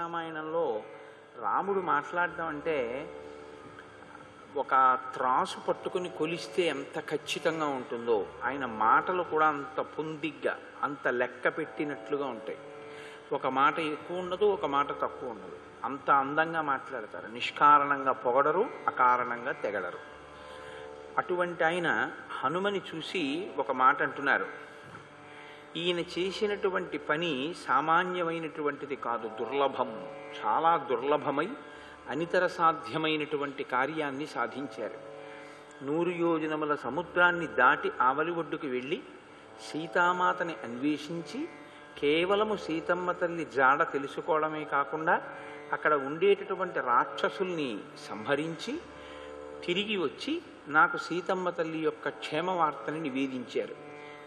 రామాయణంలో రాముడు మాట్లాడడం అంటే ఒక త్రాసు పట్టుకుని కొలిస్తే ఎంత ఖచ్చితంగా ఉంటుందో ఆయన మాటలు కూడా అంత పొందిగ్గా అంత లెక్క పెట్టినట్లుగా ఉంటాయి. ఒక మాట ఎక్కువ ఉండదు, ఒక మాట తక్కువ ఉండదు. అంత అందంగా మాట్లాడతారు. నిష్కారణంగా పొగడరు, అకారణంగా తెగడరు. అటువంటి ఆయన హనుమని చూసి ఒక మాట అంటున్నారు, ఈయన చేసినటువంటి పని సామాన్యమైనటువంటిది కాదు, దుర్లభం, చాలా దుర్లభమై అనితర సాధ్యమైనటువంటి కార్యాన్ని సాధించారు. 100 యోజనముల సముద్రాన్ని దాటి ఆవలి ఒడ్డుకు వెళ్ళి సీతామాతని అన్వేషించి కేవలము సీతమ్మ తల్లి జాడ తెలుసుకోవడమే కాకుండా అక్కడ ఉండేటటువంటి రాక్షసుల్ని సంహరించి తిరిగి వచ్చి నాకు సీతమ్మ తల్లి యొక్క క్షేమ వార్తని నివేదించారు.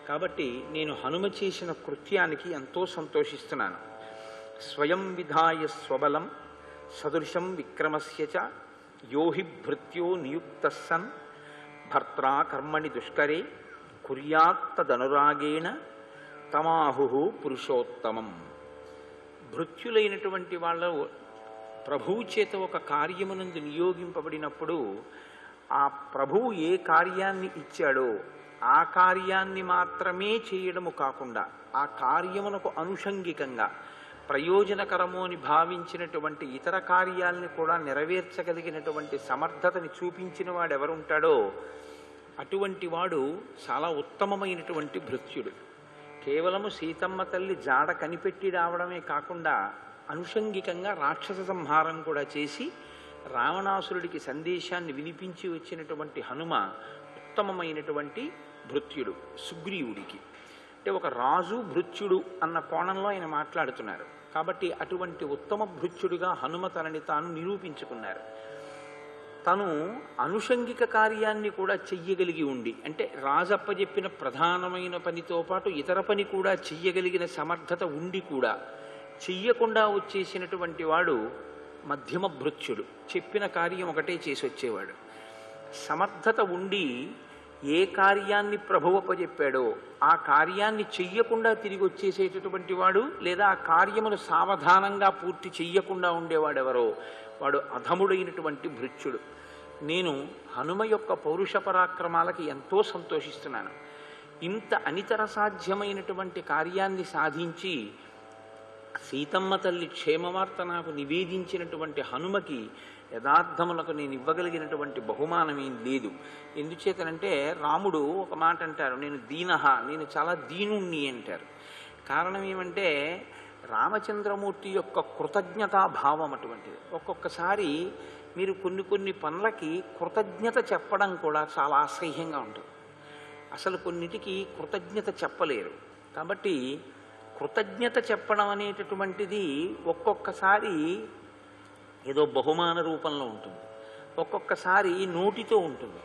కాబట్టి నేను హనుమ చేసిన కృత్యానికి ఎంతో సంతోషిస్తున్నాను. స్వయం విధాయ స్వబలం సదృశం విక్రమస్య చ యోహి భృత్యో నియుక్త సన్ భర్త్రా కర్మణి దుష్కరే కుర్యాత్తదనురాగేణ తమాహు పురుషోత్తమం. భృత్యులైనటువంటి వాళ్ళ ప్రభువు చేత ఒక కార్యమునందు నియోగింపబడినప్పుడు ఆ ప్రభువు ఏ కార్యాన్ని ఇచ్చాడో ఆ కార్యాన్ని మాత్రమే చేయడము కాకుండా ఆ కార్యమునకు అనుషంగికంగా ప్రయోజనకరము అని భావించినటువంటి ఇతర కార్యాలని కూడా నెరవేర్చగలిగినటువంటి సమర్థతని చూపించిన వాడు ఎవరుంటాడో అటువంటి వాడు చాలా ఉత్తమమైనటువంటి భృత్యుడు. కేవలము సీతమ్మ తల్లి జాడ కనిపెట్టి రావడమే కాకుండా అనుషంగికంగా రాక్షస సంహారం కూడా చేసి రావణాసురుడికి సందేశాన్ని వినిపించి వచ్చినటువంటి హనుమ ఉత్తమమైనటువంటి భృత్యుడు సుగ్రీవుడికి. అంటే ఒక రాజు భృత్యుడు అన్న కోణంలో ఆయన మాట్లాడుతున్నారు. కాబట్టి అటువంటి ఉత్తమ భృత్యుడిగా హనుమ తనని తాను నిరూపించుకున్నారు. తను అనుషంగిక కార్యాన్ని కూడా చెయ్యగలిగి ఉండి, అంటే రాజప్ప చెప్పిన ప్రధానమైన పనితో పాటు ఇతర పని కూడా చెయ్యగలిగిన సమర్థత ఉండి కూడా చెయ్యకుండా వచ్చేసినటువంటి వాడు మధ్యమ భృత్యుడు. చెప్పిన కార్యం ఒకటే చేసి వచ్చేవాడు. సమర్థత ఉండి ఏ కార్యాన్ని ప్రభువప్పచెప్పాడో ఆ కార్యాన్ని చెయ్యకుండా తిరిగి వచ్చేసేటటువంటి వాడు, లేదా ఆ కార్యమును సావధానంగా పూర్తి చెయ్యకుండా ఉండేవాడెవరో వాడు అధముడైనటువంటి భృత్యుడు. నేను హనుమ యొక్క పౌరుష పరాక్రమాలకి ఎంతో సంతోషిస్తున్నాను. ఇంత అనితర సాధ్యమైనటువంటి కార్యాన్ని సాధించి సీతమ్మ తల్లి క్షేమవార్త నాకు నివేదించినటువంటి హనుమకి యథార్థములకు నేను ఇవ్వగలిగినటువంటి బహుమానమేం లేదు. ఎందుచేతనంటే రాముడు ఒక మాట అంటారు, నేను దీనహ, నేను చాలా దీనుణ్ణి అంటారు. కారణం ఏమంటే రామచంద్రమూర్తి యొక్క కృతజ్ఞతాభావం అటువంటిది. ఒక్కొక్కసారి మీరు కొన్ని పనులకి కృతజ్ఞత చెప్పడం కూడా చాలా అసహ్యంగా ఉంటుంది. అసలు కొన్నిటికి కృతజ్ఞత చెప్పలేరు. కాబట్టి కృతజ్ఞత చెప్పడం అనేటటువంటిది ఒక్కొక్కసారి ఏదో బహుమాన రూపంలో ఉంటుంది, ఒక్కొక్కసారి నోటితో ఉంటుంది,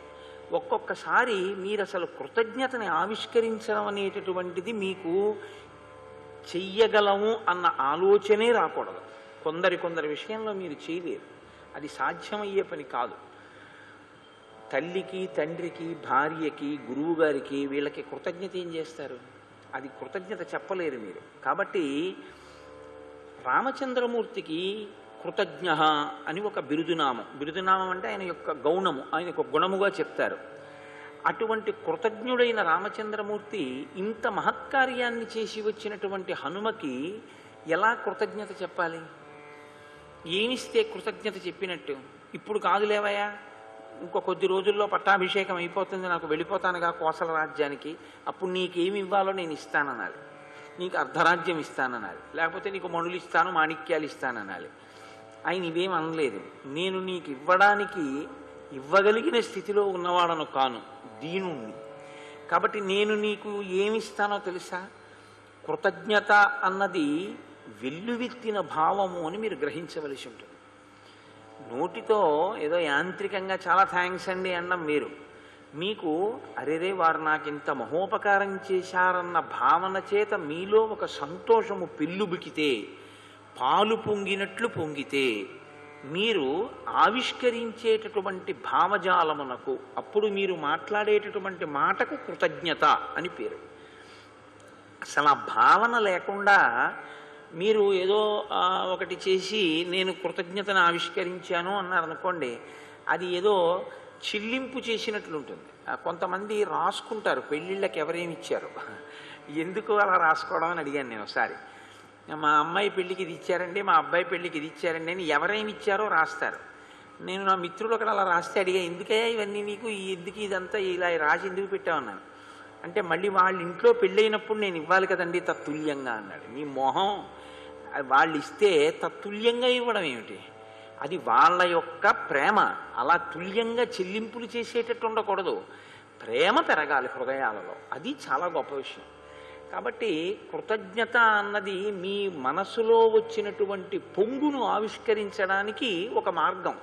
ఒక్కొక్కసారి మీరు అసలు కృతజ్ఞతని ఆవిష్కరించడం అనేటటువంటిది మీకు చెయ్యగలము అన్న ఆలోచనే రాకూడదు. కొందరి విషయంలో మీరు చేయలేరు, అది సాధ్యమయ్యే పని కాదు. తల్లికి, తండ్రికి, భార్యకి, గురువు గారికి వీళ్ళకి కృతజ్ఞత ఏం చేస్తారు? అది కృతజ్ఞత చెప్పలేరు మీరు. కాబట్టి రామచంద్రమూర్తికి కృతజ్ఞ అని ఒక బిరుదునామం అంటే ఆయన యొక్క గౌణము, ఆయన యొక్క గుణముగా చెప్తారు. అటువంటి కృతజ్ఞుడైన రామచంద్రమూర్తి ఇంత మహత్కార్యాన్ని చేసి వచ్చినటువంటి హనుమకి ఎలా కృతజ్ఞత చెప్పాలి? ఏమిస్తే కృతజ్ఞత చెప్పినట్టు? ఇప్పుడు కాదులేవయ్యా, ఇంకో కొద్ది రోజుల్లో పట్టాభిషేకం అయిపోతుంది, నాకు వెళ్ళిపోతానుగా కోసల రాజ్యానికి, అప్పుడు నీకేమి ఇవ్వాలో నేను ఇస్తాననాలి, నీకు అర్ధరాజ్యం ఇస్తాననాలి, లేకపోతే నీకు మణులు ఇస్తాను, మాణిక్యాలు ఇస్తాననాలి. ఆయన ఇవేం అనలేదు. నేను నీకు ఇవ్వడానికి ఇవ్వగలిగిన స్థితిలో ఉన్నవాడను కాను, దీనుణ్ణి. కాబట్టి నేను నీకు ఏమిస్తానో తెలుసా? కృతజ్ఞత అన్నది వెల్లువెత్తిన భావము అని మీరు గ్రహించవలసి ఉంటుంది. నోటితో ఏదో యాంత్రికంగా చాలా థ్యాంక్స్ అండి అన్నం వేరు. మీకు అరేరే వారు నాకింత మహోపకారం చేశారన్న భావన చేత మీలో ఒక సంతోషము పెళ్ళుబికితే, పాలు పొంగినట్లు పొంగితే మీరు ఆవిష్కరించేటటువంటి భావజాలమునకు, అప్పుడు మీరు మాట్లాడేటటువంటి మాటకు కృతజ్ఞత అని పేరు. అసలు ఆ భావన లేకుండా మీరు ఏదో ఒకటి చేసి నేను కృతజ్ఞతను ఆవిష్కరించాను అన్నారనుకోండి, అది ఏదో చెల్లింపు చేసినట్లుంటుంది. కొంతమంది రాసుకుంటారు పెళ్ళిళ్ళకి ఎవరేమి ఇచ్చారు, ఎందుకు అలా రాసుకోవడం అని అడిగాను నేను ఒకసారి. మా అమ్మాయి పెళ్ళికి ఇది ఇచ్చారండి, మా అబ్బాయి పెళ్ళికి ఇది ఇచ్చారండి అని ఎవరేమి ఇచ్చారో రాస్తారు. నేను నా మిత్రుడు అక్కడ అలా రాస్తే అడిగా, ఎందుకే ఇవన్నీ నీకు, ఎందుకు ఇదంతా ఇలా రాసి ఎందుకు పెట్టామన్నాను. అంటే మళ్ళీ వాళ్ళ ఇంట్లో పెళ్ళైనప్పుడు నేను ఇవ్వాలి కదండి తత్తుల్యంగా అన్నాడు. నీ మొహం, వాళ్ళు ఇస్తే తత్తుల్యంగా ఇవ్వడం ఏమిటి, అది వాళ్ళ యొక్క ప్రేమ. అలా తుల్యంగా చెల్లింపులు చేసేటట్టు ఉండకూడదు, ప్రేమ పెరగాలి హృదయాలలో, అది చాలా గొప్ప విషయం. కాబట్టి కృతజ్ఞత అన్నది మీ మనసులో వచ్చినటువంటి పొంగును ఆవిష్కరించడానికి ఒక మార్గం.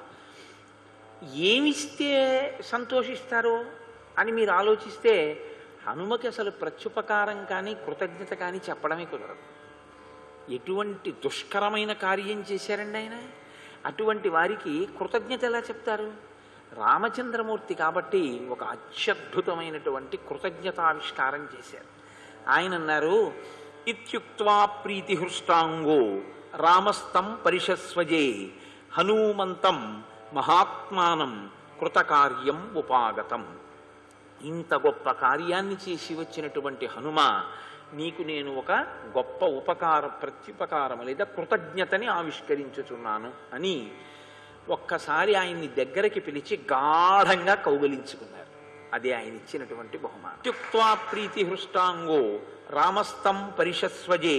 ఏమిస్తే సంతోషిస్తారో అని మీరు ఆలోచిస్తే హనుమకి అసలు ప్రత్యుపకారం కానీ కృతజ్ఞత కానీ చెప్పడమే కుదరదు. ఎటువంటి దుష్కరమైన కార్యం చేశారండి ఆయన, అటువంటి వారికి కృతజ్ఞత ఎలా చెప్తారు? రామచంద్రమూర్తి కాబట్టి ఒక అత్యద్భుతమైనటువంటి కృతజ్ఞతావిష్కారం చేశారు. ఆయన అన్నారు, ఇత్యుక్త్వా ప్రీతిహృష్టాంగో రామస్తం పరిషస్వజే హనుమంతం మహాత్మానం కృతకార్యం ఉపాగతం. ఇంత గొప్ప కార్యాన్ని చేసి వచ్చినటువంటి హనుమ, నీకు నేను ఒక గొప్ప ప్రత్యుపకారం లేదా కృతజ్ఞతని ఆవిష్కరించుచున్నాను అని ఒక్కసారి ఆయన్ని దగ్గరికి పిలిచి గాఢంగా కౌగలించుకున్నారు. అదే ఆయన ఇచ్చినటువంటి బహుమానం. త్యుక్త్వా ప్రీతిహృష్టాంగో రామస్తం పరిషస్వజే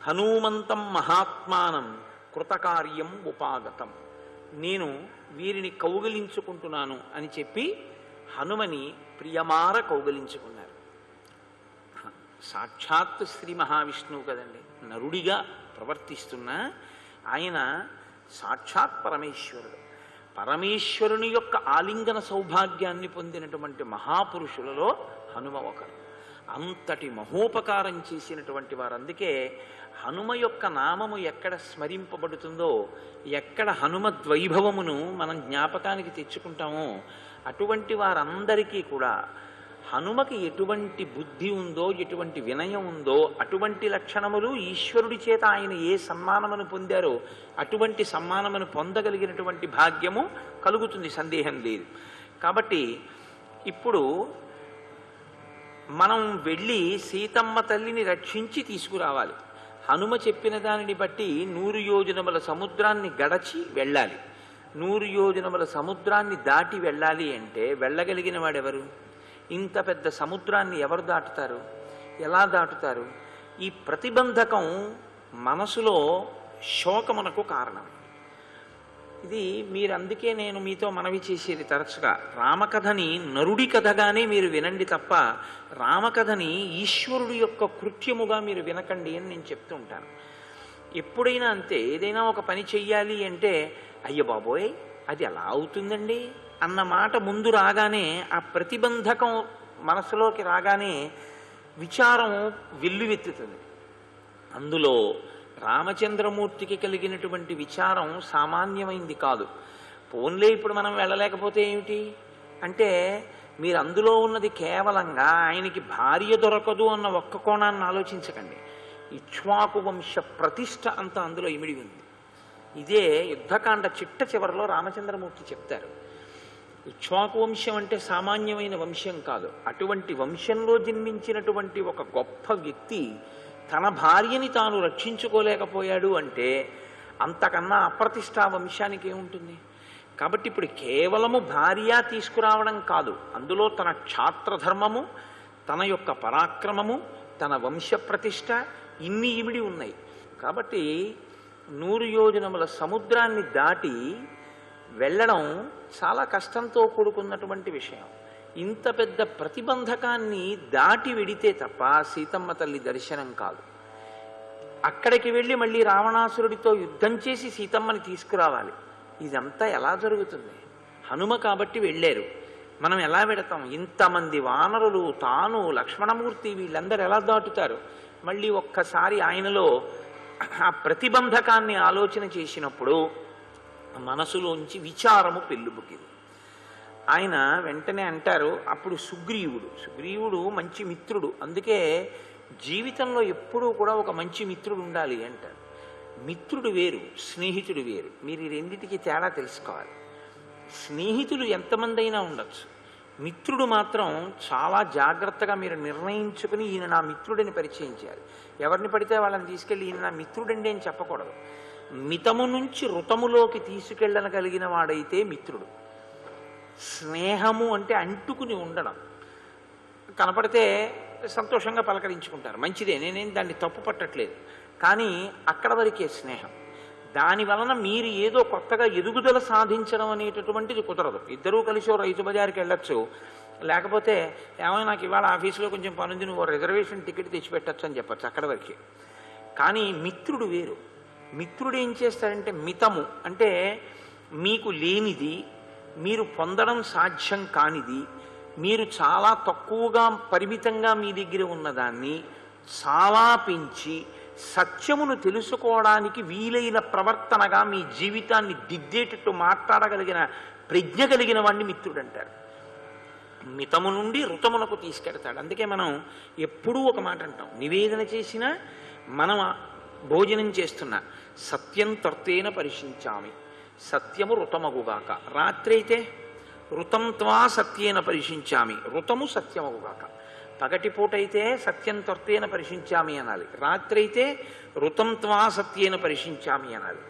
హనుమంతం మహాత్మానం కృతకార్యం ఉపాగతం. నేను వీరిని కౌగలించుకుంటున్నాను అని చెప్పి హనుమని ప్రియమార కౌగలించుకున్నారు. సాక్షాత్ శ్రీ మహావిష్ణువు కదండి, నరుడిగా ప్రవర్తిస్తున్న ఆయన సాక్షాత్ పరమేశ్వరుడు. పరమేశ్వరుని యొక్క ఆలింగన సౌభాగ్యాన్ని పొందినటువంటి మహాపురుషులలో హనుమ ఒకరు. అంతటి మహోపకారం చేసినటువంటి వారు. అందుకే హనుమ యొక్క నామము ఎక్కడ స్మరింపబడుతుందో, ఎక్కడ హనుమద్వైభవమును మనం జ్ఞాపకానికి తెచ్చుకుంటామో అటువంటి వారందరికీ కూడా హనుమకి ఎటువంటి బుద్ధి ఉందో, ఎటువంటి వినయం ఉందో, అటువంటి లక్షణములు ఈశ్వరుడి చేత ఆయన ఏ సన్మానమును పొందారో అటువంటి సన్మానమును పొందగలిగినటువంటి భాగ్యము కలుగుతుంది, సందేహం లేదు. కాబట్టి ఇప్పుడు మనం వెళ్ళి సీతమ్మ తల్లిని రక్షించి తీసుకురావాలి. హనుమ చెప్పిన దానిని బట్టి 100 యోజనముల సముద్రాన్ని గడచి వెళ్ళాలి. 100 యోజనముల సముద్రాన్ని దాటి వెళ్ళాలి అంటే వెళ్ళగలిగిన వాడెవరు? ఇంత పెద్ద సముద్రాన్ని ఎవరు దాటుతారు? ఎలా దాటుతారు? ఈ ప్రతిబంధకం మనసులో శోకమునకు కారణం. ఇది మీరు, అందుకే నేను మీతో మనవి చేసేది తరచుగా, రామకథని నరుడి కథగానే మీరు వినండి తప్ప రామకథని ఈశ్వరుడి యొక్క కృత్యముగా మీరు వినకండి అని నేను చెప్తూ ఉంటాను. ఎప్పుడైనా అంతే, ఏదైనా ఒక పని చెయ్యాలి అంటే అయ్య బాబోయ్ అది ఎలా అవుతుందండి అన్న మాట ముందు రాగానే, ఆ ప్రతిబంధకం మనసులోకి రాగానే విచారం వెల్లువెత్తుతుంది. అందులో రామచంద్రమూర్తికి కలిగినటువంటి విచారం సామాన్యమైంది కాదు. పోన్లే ఇప్పుడు మనం వెళ్ళలేకపోతే ఏమిటి అంటే, మీరు అందులో ఉన్నది కేవలంగా ఆయనకి భార్య దొరకదు అన్న ఒక్క కోణాన్ని ఆలోచించకండి. ఇక్ష్వాకు వంశ ప్రతిష్ఠ అంతా అందులో ఇమిడి ఉంది. ఇదే యుద్ధకాండ చిట్ట చివరిలో రామచంద్రమూర్తి చెప్తారు. ఇక్ష్వాకు వంశం అంటే సామాన్యమైన వంశం కాదు. అటువంటి వంశంలో జన్మించినటువంటి ఒక గొప్ప వ్యక్తి తన భార్యని తాను రక్షించుకోలేకపోయాడు అంటే అంతకన్నా అప్రతిష్టా వంశానికి ఏముంటుంది? కాబట్టి ఇప్పుడు కేవలము భార్య తీసుకురావడం కాదు, అందులో తన క్షాత్రధర్మము, తన యొక్క పరాక్రమము, తన వంశ ప్రతిష్ట ఇన్ని ఇమిడి ఉన్నాయి. కాబట్టి 100 యోజనముల సముద్రాన్ని దాటి వెళ్ళడం చాలా కష్టంతో కూడుకున్నటువంటి విషయం. ఇంత పెద్ద ప్రతిబంధకాన్ని దాటి వెడితే తప్ప సీతమ్మ తల్లి దర్శనం కాదు. అక్కడికి వెళ్ళి మళ్ళీ రావణాసురుడితో యుద్ధం చేసి సీతమ్మని తీసుకురావాలి. ఇదంతా ఎలా జరుగుతుంది? హనుమ కాబట్టి వెళ్ళారు. మనం ఎలా వెడతాం? ఇంతమంది వానరులు, తాను, లక్ష్మణమూర్తి, వీళ్ళందరూ ఎలా దాటుతారు? మళ్ళీ ఒక్కసారి ఆయనలో ఆ ప్రతిబంధకాన్ని ఆలోచన చేసినప్పుడు మనసులోంచి విచారము పెళ్ళుబుకింది. ఆయన వెంటనే అంటారు, అప్పుడు సుగ్రీవుడు మంచి మిత్రుడు, అందుకే జీవితంలో ఎప్పుడూ కూడా ఒక మంచి మిత్రుడు ఉండాలి అంటారు. మిత్రుడు వేరు, స్నేహితుడు వేరు. మీరు ఈ రెండింటికి తేడా తెలుసుకోవాలి. స్నేహితులు ఎంతమంది అయినా ఉండొచ్చు, మిత్రుడు మాత్రం చాలా జాగ్రత్తగా మీరు నిర్ణయించుకుని ఈయన నా మిత్రుడిని పరిచయం చేయాలి. ఎవరిని పడితే వాళ్ళని తీసుకెళ్ళి ఈయన నా మిత్రుడండి అని చెప్పకూడదు. మితము నుంచి ఋతములోకి తీసుకెళ్ళగలిగిన వాడైతే మిత్రుడు. స్నేహము అంటే అంటుకుని ఉండడం. కనపడితే సంతోషంగా పలకరించుకుంటారు, మంచిదే, నేనేం దాన్ని తప్పు పట్టట్లేదు, కానీ అక్కడ వరకే స్నేహం. దాని వలన మీరు ఏదో కొత్తగా ఎదుగుదల సాధించడం అనేటటువంటిది కుదరదు. ఇద్దరూ కలిసి రైతు బజార్కి వెళ్ళొచ్చు, లేకపోతే ఏమైనా నాకు ఇవాళ ఆఫీసులో కొంచెం పనుంది, నువ్వు రిజర్వేషన్ టికెట్ తెచ్చిపెట్టచ్చు అని చెప్పచ్చు, అక్కడ వరకే. కానీ మిత్రుడు వేరు. మిత్రుడు ఏం చేస్తాడంటే మితము అంటే మీకు లేనిది, మీరు పొందడం సాధ్యం కానిది, మీరు చాలా తక్కువగా పరిమితంగా మీ దగ్గర ఉన్నదాన్ని చాలా పెంచి సత్యమును తెలుసుకోవడానికి వీలైన ప్రవర్తనగా మీ జీవితాన్ని దిద్దేటట్టు మాట్లాడగలిగిన ప్రజ్ఞ కలిగిన వాడిని మిత్రుడు అంటారు. మితము నుండి ఋతమునకు తీసుకెడతాడు. అందుకే మనం ఎప్పుడూ ఒక మాట అంటాం, నివేదన చేసినా మనం భోజనం చేస్తున్నా సత్యం తర్తేన పరిశించామి, సత్యము ఋతమగుగాక. రాత్రి అయితే ఋతం త్వా సత్యేన పరిశించామి, ఋతము సత్యమగుగాక. పగటిపూటైతే సత్యం త్వర్తేన పరిశించామి అనాలి, రాత్రి అయితే ఋతం త్వా సత్యేన పరిశించామి అనాలి.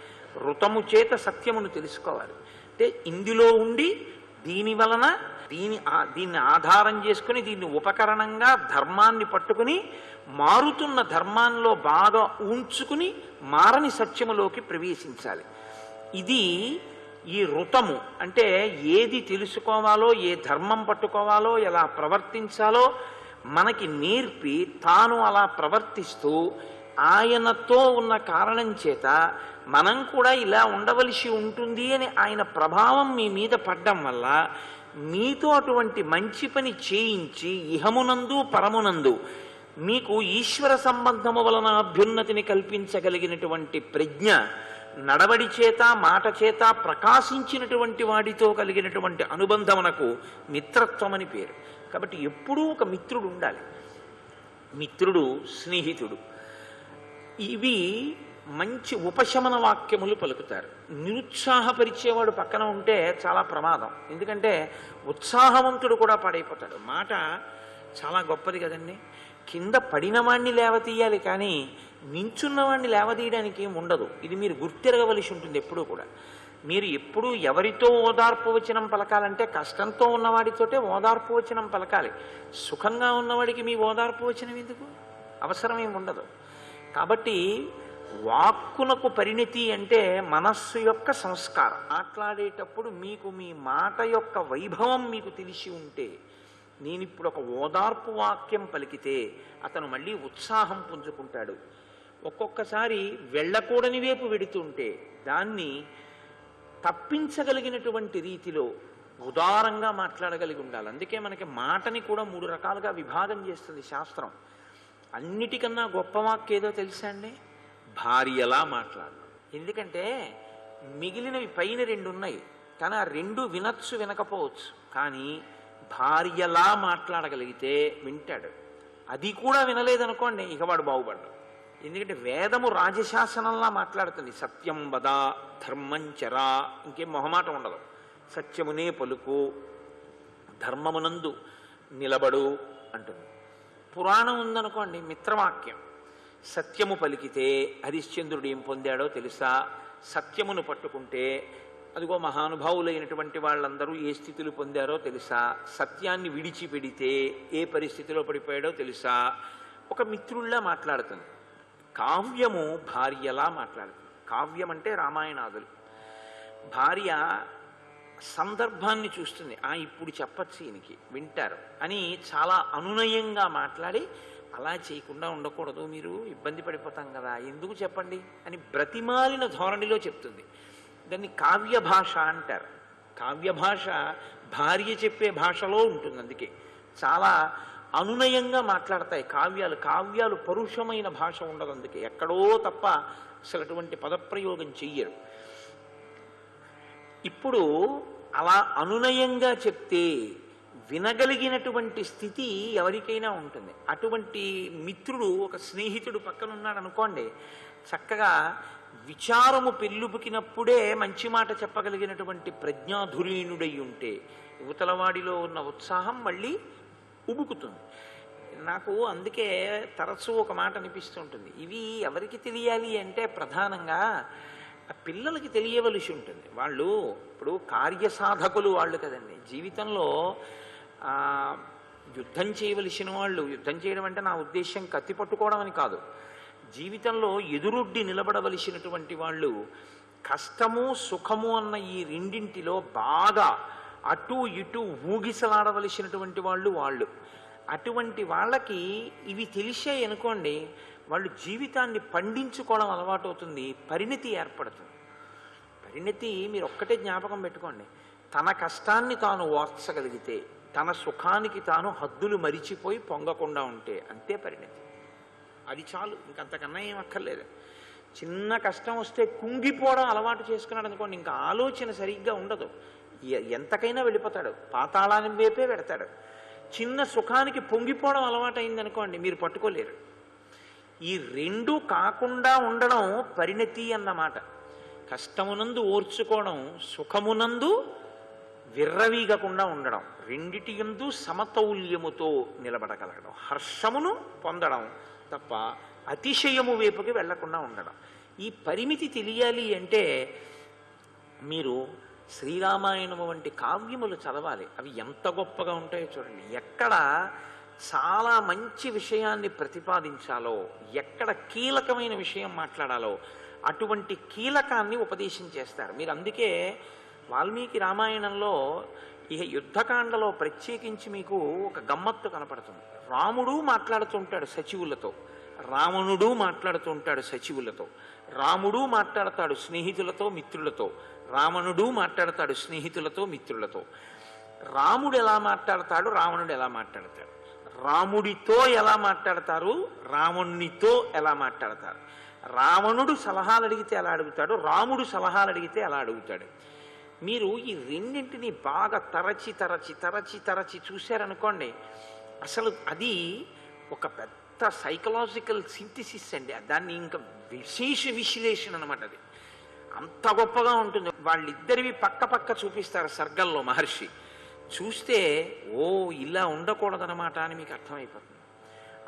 ఋతము చేత సత్యమును తెలుసుకోవాలి. అంటే ఇందులో ఉండి దీని వలన దీన్ని ఆధారం చేసుకుని దీన్ని ఉపకరణంగా ధర్మాన్ని పట్టుకుని మారుతున్న ధర్మాల్లో బాగా ఉంచుకుని మారని సత్యములోకి ప్రవేశించాలి. ఇది ఈ ఋతము అంటే ఏది తెలుసుకోవాలో, ఏ ధర్మం పట్టుకోవాలో, ఎలా ప్రవర్తించాలో మనకి నేర్పి తాను అలా ప్రవర్తిస్తూ ఆయనతో ఉన్న కారణం చేత మనం కూడా ఇలా ఉండవలసి ఉంటుంది అని ఆయన ప్రభావం మీ మీద పడ్డం వల్ల మీతో అటువంటి మంచి పని చేయించి ఇహమునందు పరమునందు మీకు ఈశ్వర సంబంధము వలన అభ్యున్నతిని కల్పించగలిగినటువంటి ప్రజ్ఞ, నడవడి చేత మాట చేత ప్రకాశించినటువంటి వాడితో కలిగినటువంటి అనుబంధమునకు మిత్రత్వం అని పేరు. కాబట్టి ఎప్పుడూ ఒక మిత్రుడు ఉండాలి. మిత్రుడు, స్నేహితుడు, ఇవి మంచి ఉపశమన వాక్యములు పలుకుతారు. నిరుత్సాహపరిచేవాడు పక్కన ఉంటే చాలా ప్రమాదం. ఎందుకంటే ఉత్సాహవంతుడు కూడా పాడైపోతాడు. మాట చాలా గొప్పది కదండి. కింద పడిన వాణ్ణి లేవతీయాలి, కానీ నించున్నవాణ్ణి లేవతీయడానికి ఏం ఉండదు. ఇది మీరు గుర్తిరగవలసి ఉంటుంది ఎప్పుడూ కూడా. మీరు ఎప్పుడూ ఎవరితో ఓదార్పు వచనం పలకాలంటే కష్టంతో ఉన్నవాడితోటే ఓదార్పు వచనం పలకాలి. సుఖంగా ఉన్నవాడికి మీ ఓదార్పు వచనం ఎందుకు? అవసరం ఏమి ఉండదు. కాబట్టి వాక్కునకు పరిణితి అంటే మనస్సు యొక్క సంస్కారం. మాట్లాడేటప్పుడు మీకు మీ మాట యొక్క వైభవం మీకు తెలిసి ఉంటే, నేను ఇప్పుడు ఒక ఓదార్పు వాక్యం పలికితే అతను మళ్ళీ ఉత్సాహం పుంజుకుంటాడు. ఒక్కొక్కసారి వెళ్ళకూడని వైపు వెడుతుంటే దాన్ని తప్పించగలిగినటువంటి రీతిలో ఉదారంగా మాట్లాడగలిగి ఉండాలి. అందుకే మనకి మాటని కూడా 3 రకాలుగా విభాగం చేస్తుంది శాస్త్రం. అన్నిటికన్నా గొప్ప వాక్యం ఏదో తెలుసా అండి? భార్యలా మాట్లాడడం. ఎందుకంటే మిగిలినవి పైన 2 ఉన్నాయి, కానీ ఆ 2 వినొచ్చు వినకపోవచ్చు, కానీ భార్యలా మాట్లాడగలిగితే వింటాడు. అది కూడా వినలేదనుకోండి, ఇక వాడు బాగుపడ్డాడు. ఎందుకంటే వేదము రాజశాసనంలా మాట్లాడుతుంది. సత్యం వద, ధర్మం చరా, ఇంకేం మొహమాటం ఉండదు. సత్యమునే పలుకు, ధర్మమునందు నిలబడు అంటుంది. పురాణం ఉందనుకోండి, మిత్రవాక్యం. సత్యము పలికితే హరిశ్చంద్రుడు ఏం పొందాడో తెలుసా? సత్యమును పట్టుకుంటే అదిగో మహానుభావులైనటువంటి వాళ్ళందరూ ఏ స్థితులు పొందారో తెలుసా? సత్యాన్ని విడిచిపెడితే ఏ పరిస్థితిలో పడిపోయాడో తెలుసా? ఒక మిత్రుల్లా మాట్లాడుతుంది. కావ్యము భార్యలా మాట్లాడుతుంది. కావ్యం అంటే రామాయణాదులు. భార్య సందర్భాన్ని చూస్తుంది, ఇప్పుడు చెప్పచ్చు ఈయనకి, వింటారు అని చాలా అనునయంగా మాట్లాడి, అలా చేయకుండా ఉండకూడదు, మీరు ఇబ్బంది పడిపోతాం కదా, ఎందుకు చెప్పండి అని బ్రతిమాలిన ధోరణిలో చెప్తుంది. దాన్ని కావ్య భాష అంటారు. కావ్య భాష భార్య చెప్పే భాషలో ఉంటుంది. అందుకే చాలా అనునయంగా మాట్లాడతాయి కావ్యాలు. కావ్యాలు పరుషమైన భాష ఉండదు. అందుకే ఎక్కడో తప్ప అసలు అటువంటి పదప్రయోగం చెయ్యరు. ఇప్పుడు అలా అనునయంగా చెప్తే వినగలిగినటువంటి స్థితి ఎవరికైనా ఉంటుంది. అటువంటి మిత్రుడు, ఒక స్నేహితుడు పక్కన ఉన్నాడు అనుకోండి, చక్కగా విచారము పెళ్ళుబుకినప్పుడే మంచి మాట చెప్పగలిగినటువంటి ప్రజ్ఞాధురీణుడై ఉంటే యువతలవాడిలో ఉన్న ఉత్సాహం మళ్ళీ ఉబుకుతుంది. నాకు అందుకే తరచూ ఒక మాట అనిపిస్తుంటుంది, ఇవి ఎవరికి తెలియాలి అంటే ప్రధానంగా ఆ పిల్లలకి తెలియవలసి ఉంటుంది. వాళ్ళు ఇప్పుడు కార్యసాధకులు వాళ్ళు కదండి. జీవితంలో యుద్ధం చేయవలసిన వాళ్ళు, యుద్ధం చేయడం అంటే నా ఉద్దేశం కత్తి పట్టుకోవడం అని కాదు, జీవితంలో ఎదురొడ్డి నిలబడవలసినటువంటి వాళ్ళు, కష్టము సుఖము అన్న ఈ రెండింటిలో బాగా అటు ఇటు ఊగిసలాడవలసినటువంటి వాళ్ళు. అటువంటి వాళ్ళకి ఇవి తెలిసాయి అనుకోండి, వాళ్ళు జీవితాన్ని పండించుకోవడం అలవాటు అవుతుంది, పరిణతి ఏర్పడుతుంది. పరిణతి మీరు ఒక్కటే జ్ఞాపకం పెట్టుకోండి, తన కష్టాన్ని తాను ఓర్చగలిగితే, తన సుఖానికి తాను హద్దులు మరిచిపోయి పొంగకుండా ఉంటే అంతే పరిణతి. అది చాలు, ఇంకంతకన్నా ఏం అక్కర్లేదు. చిన్న కష్టం వస్తే కుంగిపోవడం అలవాటు చేసుకున్నాడు అనుకోండి, ఇంకా ఆలోచన సరిగ్గా ఉండదు, ఎంతకైనా వెళ్ళిపోతాడు, పాతాళాన్ని వైపే పెడతాడు. చిన్న సుఖానికి పొంగిపోవడం అలవాటు అయిందనుకోండి, మీరు పట్టుకోలేరు. ఈ రెండు కాకుండా ఉండడం పరిణతి అన్నమాట. కష్టమునందు ఓర్చుకోవడం, సుఖమునందు విర్రవీగకుండా ఉండడం, రెండిటి యందు సమతౌల్యముతో నిలబడగలగడం, హర్షమును పొందడం తప్ప అతిశయము వైపుకి వెళ్లకుండా ఉండడం. ఈ పరిమితి తెలియాలి అంటే మీరు శ్రీరామాయణము వంటి కావ్యములు చదవాలి. అవి ఎంత గొప్పగా ఉంటాయో చూడండి. ఎక్కడ చాలా మంచి విషయాన్ని ప్రతిపాదించాలో, ఎక్కడ కీలకమైన విషయం మాట్లాడాలో అటువంటి కీలకాన్ని ఉపదేశం చేస్తారు. మీరు అందుకే వాల్మీకి రామాయణంలో ఇక యుద్ధకాండలో ప్రత్యేకించి మీకు ఒక గమ్మత్తు కనపడుతుంది. రాముడు మాట్లాడుతుంటాడు సచివులతో, రావణుడు మాట్లాడుతుంటాడు సచివులతో, రాముడు మాట్లాడతాడు స్నేహితులతో మిత్రులతో, రావణుడు మాట్లాడతాడు స్నేహితులతో మిత్రులతో. రాముడు ఎలా మాట్లాడతాడు, రావణుడు ఎలా మాట్లాడతాడు, రాముడితో ఎలా మాట్లాడతారు, రావణునితో ఎలా మాట్లాడతారు. రావణుడు సలహాలు అడిగితే ఎలా అడుగుతాడు, రాముడు సలహాలు అడిగితే ఎలా అడుగుతాడు. మీరు ఈ రెండింటిని బాగా తరచి తరచి తరచి తరచి చూశారనుకోండి, అసలు అది ఒక పెద్ద సైకలాజికల్ సింథసిస్ అండి. దాన్ని ఇంకా విశేష విశ్లేషణ అనమాట. అది అంత గొప్పగా ఉంటుంది. వాళ్ళిద్దరివి పక్క పక్క చూపిస్తారు సర్గంలో మహర్షి. చూస్తే ఓ ఇలా ఉండకూడదనమాట అని మీకు అర్థమైపోతుంది.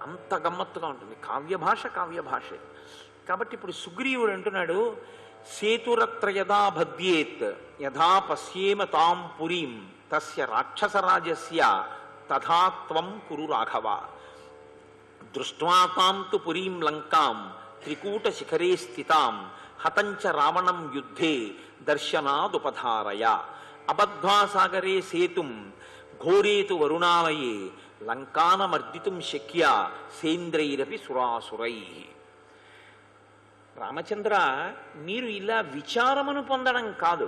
అంత గమ్మత్తుగా ఉంటుంది. కావ్యభాష కావ్యభాషే. కాబట్టి ఇప్పుడు సుగ్రీవుడు అంటున్నాడు, సేతురత్ర యదా భద్యేత్ యథా పశ్యేమ తాం పురీం తస్య రాక్షసరాజస్య తథా త్వం కురు రాఘవ దృష్ట్వా తాం తు పురీం లంకాం త్రికూట శిఖరే స్థితాం హతంచ రావణం యుద్ధే దర్శనాదుపధారయ అబద్ధ్వా సాగరే సేతుం ఘోరేతు వరుణాలయే లంకానమర్దితుం శక్య సేంద్రైరపి సురాసురై. రామచంద్ర, మీరు ఇలా విచారమును పొందడం కాదు,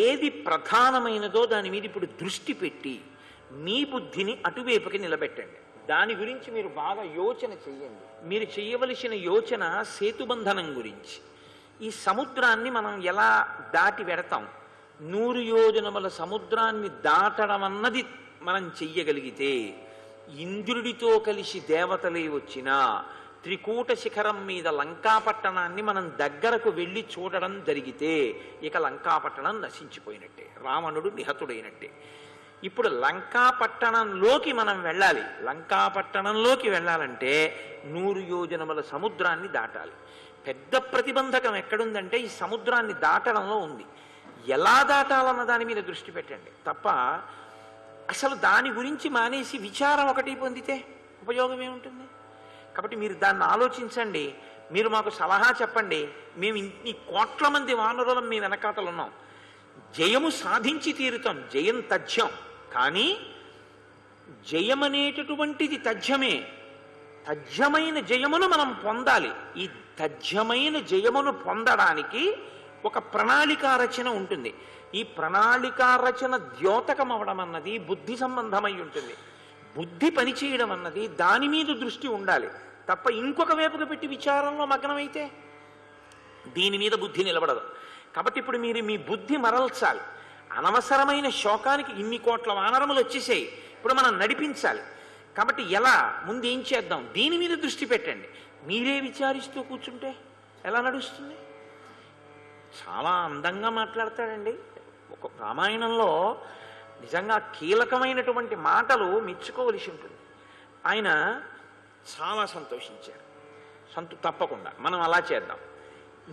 ఏది ప్రధానమైనదో దాని మీద ఇప్పుడు దృష్టి పెట్టి మీ బుద్ధిని అటువైపుకి నిలబెట్టండి. దాని గురించి మీరు బాగా యోచన చెయ్యండి. మీరు చేయవలసిన యోచన సేతుబంధనం గురించి. ఈ సముద్రాన్ని మనం ఎలా దాటి వెడతాం? 100 యోజనముల సముద్రాన్ని దాటడం అన్నది మనం చెయ్యగలిగితే, ఇంద్రుడితో కలిసి దేవతలే వచ్చినా త్రికూట శిఖరం మీద లంకాపట్టణాన్ని మనం దగ్గరకు వెళ్ళి చూడడం జరిగితే ఇక లంకాపట్టణం నశించిపోయినట్టే, రావణుడు నిహతుడైనట్టే. ఇప్పుడు లంకాపట్టణంలోకి మనం వెళ్ళాలి. లంకాపట్టణంలోకి వెళ్ళాలంటే 100 యోజనముల సముద్రాన్ని దాటాలి. పెద్ద ప్రతిబంధకం ఎక్కడుందంటే ఈ సముద్రాన్ని దాటడంలో ఉంది. ఎలా దాటాలన్న దాని మీద దృష్టి పెట్టండి తప్ప అసలు దాని గురించి మానేసి విచారం ఒకటి పొందితే ఉపయోగం ఏముంటుంది? కాబట్టి మీరు దాన్ని ఆలోచించండి. మీరు మాకు సలహా చెప్పండి. మేము ఇన్ని కోట్ల మంది వానరులం మీ వెనకాతలు ఉన్నాం, జయము సాధించి తీరుతాం. జయం తథ్యం, కానీ జయమనేటటువంటిది తథ్యమే. తథ్యమైన జయమును మనం పొందాలి. ఈ తథ్యమైన జయమును పొందడానికి ఒక ప్రణాళికా రచన ఉంటుంది. ఈ ప్రణాళికా రచన ద్యోతకం అవడం అన్నది బుద్ధి సంబంధమై ఉంటుంది. బుద్ధి పనిచేయడం అన్నది దాని మీద దృష్టి ఉండాలి తప్ప ఇంకొక వైపుకు పెట్టి విచారంలో మగ్నమైతే దీని మీద బుద్ధి నిలబడదు. కాబట్టి ఇప్పుడు మీరు మీ బుద్ధి మరల్చాలి. అనవసరమైన శోకానికి ఇన్ని కోట్ల వానరములు వచ్చేసాయి, ఇప్పుడు మనం నడిపించాలి. కాబట్టి ఎలా, ముందు ఏం చేద్దాం, దీని మీద దృష్టి పెట్టండి. మీరే విచారిస్తూ కూర్చుంటే ఎలా నడుస్తుంది? చాలా అందంగా మాట్లాడతాడండి. ఒక రామాయణంలో నిజంగా కీలకమైనటువంటి మాటలు మెచ్చుకోవలసి ఉంటుంది. ఆయన చాలా సంతోషించారు. తప్పకుండా మనం అలా చేద్దాం.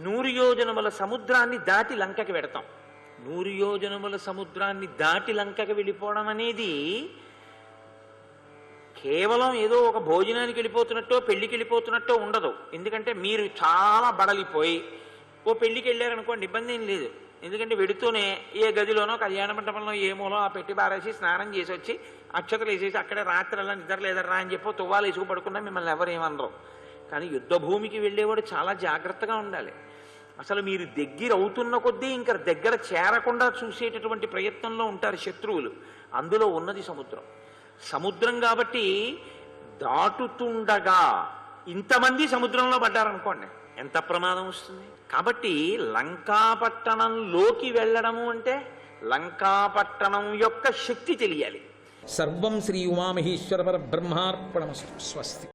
100 యోజనముల సముద్రాన్ని దాటి లంకకి వెడతాం. 100 యోజనముల సముద్రాన్ని దాటి లంకకి వెళ్ళిపోవడం అనేది కేవలం ఏదో ఒక భోజనానికి వెళ్ళిపోతున్నట్టో పెళ్లికి వెళ్ళిపోతున్నట్టో ఉండదు. ఎందుకంటే మీరు చాలా బడలిపోయి ఓ పెళ్లికి వెళ్ళారనుకోండి, ఇబ్బంది ఏం లేదు. ఎందుకంటే వెడుతూనే ఏ గదిలోనో కళ్యాణ మండపంలో ఏమోలో ఆ పెట్టి బారేసి స్నానం చేసి వచ్చి అక్షతలు వేసేసి అక్కడే రాత్రల్లా నిద్ర లేదర్రా అని చెప్పి తువ్వాలు వేసుకు పడుకున్నా మిమ్మల్ని ఎవరు ఏమనరు. కానీ యుద్ధ భూమికి వెళ్ళేవాడు చాలా జాగ్రత్తగా ఉండాలి. అసలు మీరు దగ్గర అవుతున్న కొద్దీ ఇంకా దగ్గర చేరకుండా చూసేటటువంటి ప్రయత్నంలో ఉంటారు శత్రువులు. అందులో ఉన్నది సముద్రం. సముద్రం కాబట్టి దాటుతుండగా ఇంతమంది సముద్రంలో పడ్డారనుకోండి, ఎంత ప్రమాదం వస్తుంది. కాబట్టి లంకాపట్టణంలోకి వెళ్ళడము అంటే లంకాపట్టణం యొక్క శక్తి తెలియాలి. సర్వం శ్రీ ఉమామహేశ్వర పరబ్రహ్మార్పణమస్తు. స్వస్తి.